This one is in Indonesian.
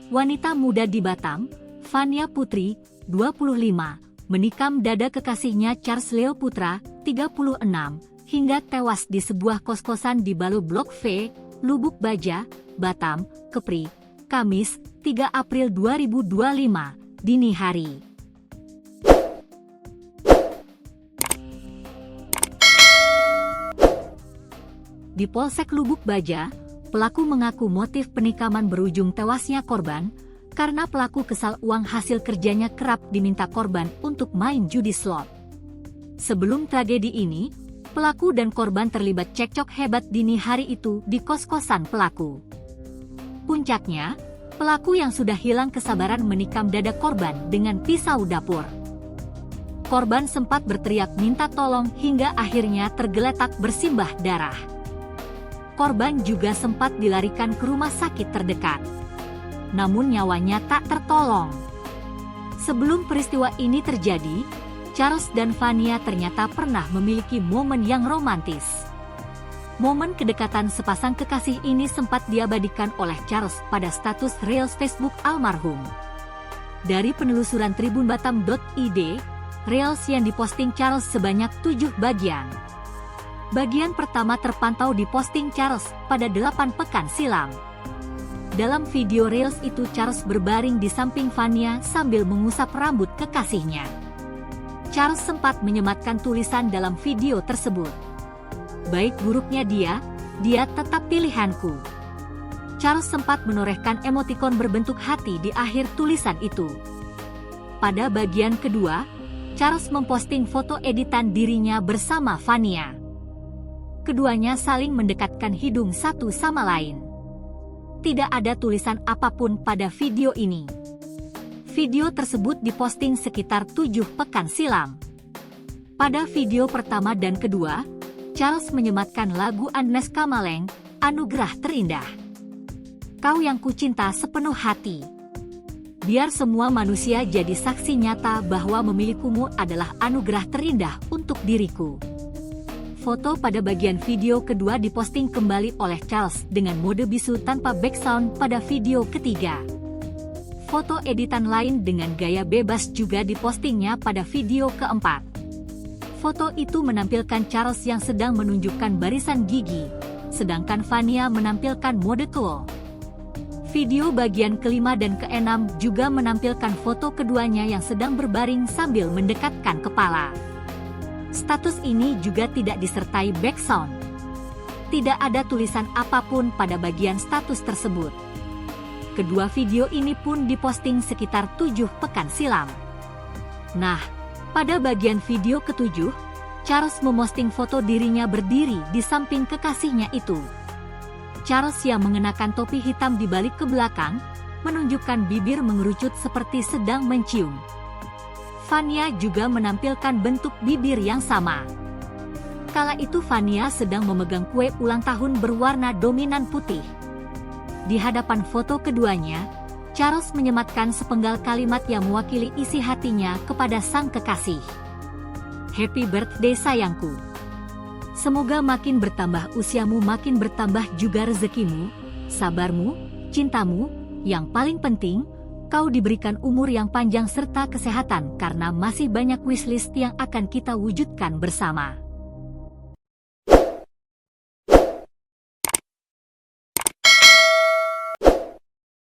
Wanita muda di Batam, Fania Putri, 25, menikam dada kekasihnya Charles Leo Putra, 36, hingga tewas di sebuah kos-kosan di Balu Blok V, Lubuk Baja, Batam, Kepri, Kamis, 3 April 2025, dini hari. Di Polsek Lubuk Baja, pelaku mengaku motif penikaman berujung tewasnya korban karena pelaku kesal uang hasil kerjanya kerap diminta korban untuk main judi slot. Sebelum tragedi ini, pelaku dan korban terlibat cekcok hebat dini hari itu di kos-kosan pelaku. Puncaknya, pelaku yang sudah hilang kesabaran menikam dada korban dengan pisau dapur. Korban sempat berteriak minta tolong hingga akhirnya tergeletak bersimbah darah. Korban juga sempat dilarikan ke rumah sakit terdekat. Namun nyawanya tak tertolong. Sebelum peristiwa ini terjadi, Charles dan Fania ternyata pernah memiliki momen yang romantis. Momen kedekatan sepasang kekasih ini sempat diabadikan oleh Charles pada status reels Facebook almarhum. Dari penelusuran tribunbatam.id, reels yang diposting Charles sebanyak 7 bagian. Bagian pertama terpantau diposting Charles pada 8 pekan silam. Dalam video reels itu Charles berbaring di samping Fania sambil mengusap rambut kekasihnya. Charles sempat menyematkan tulisan dalam video tersebut. Baik buruknya dia tetap pilihanku. Charles sempat menorehkan emotikon berbentuk hati di akhir tulisan itu. Pada bagian kedua, Charles memposting foto editan dirinya bersama Fania. Keduanya saling mendekatkan hidung satu sama lain. Tidak ada tulisan apapun pada video ini. Video tersebut diposting sekitar 7 pekan silam. Pada video pertama dan kedua, Charles menyematkan lagu Agnes Kamaleng, Anugerah Terindah. Kau yang kucinta sepenuh hati. Biar semua manusia jadi saksi nyata bahwa memilikumu adalah anugerah terindah untuk diriku. Foto pada bagian video kedua diposting kembali oleh Charles dengan mode bisu tanpa background pada video ketiga. Foto editan lain dengan gaya bebas juga dipostingnya pada video keempat. Foto itu menampilkan Charles yang sedang menunjukkan barisan gigi, sedangkan Fania menampilkan mode cool. Video bagian kelima dan keenam juga menampilkan foto keduanya yang sedang berbaring sambil mendekatkan kepala. Status ini juga tidak disertai background. Tidak ada tulisan apapun pada bagian status tersebut. Kedua video ini pun diposting sekitar 7 pekan silam. Nah, pada bagian video ketujuh, Charles memosting foto dirinya berdiri di samping kekasihnya itu. Charles yang mengenakan topi hitam di balik ke belakang, menunjukkan bibir mengerucut seperti sedang mencium. Fania juga menampilkan bentuk bibir yang sama. Kala itu Fania sedang memegang kue ulang tahun berwarna dominan putih. Di hadapan foto keduanya, Charles menyematkan sepenggal kalimat yang mewakili isi hatinya kepada sang kekasih. Happy birthday sayangku. Semoga makin bertambah usiamu, makin bertambah juga rezekimu, sabarmu, cintamu, yang paling penting, kau diberikan umur yang panjang serta kesehatan karena masih banyak wishlist yang akan kita wujudkan bersama.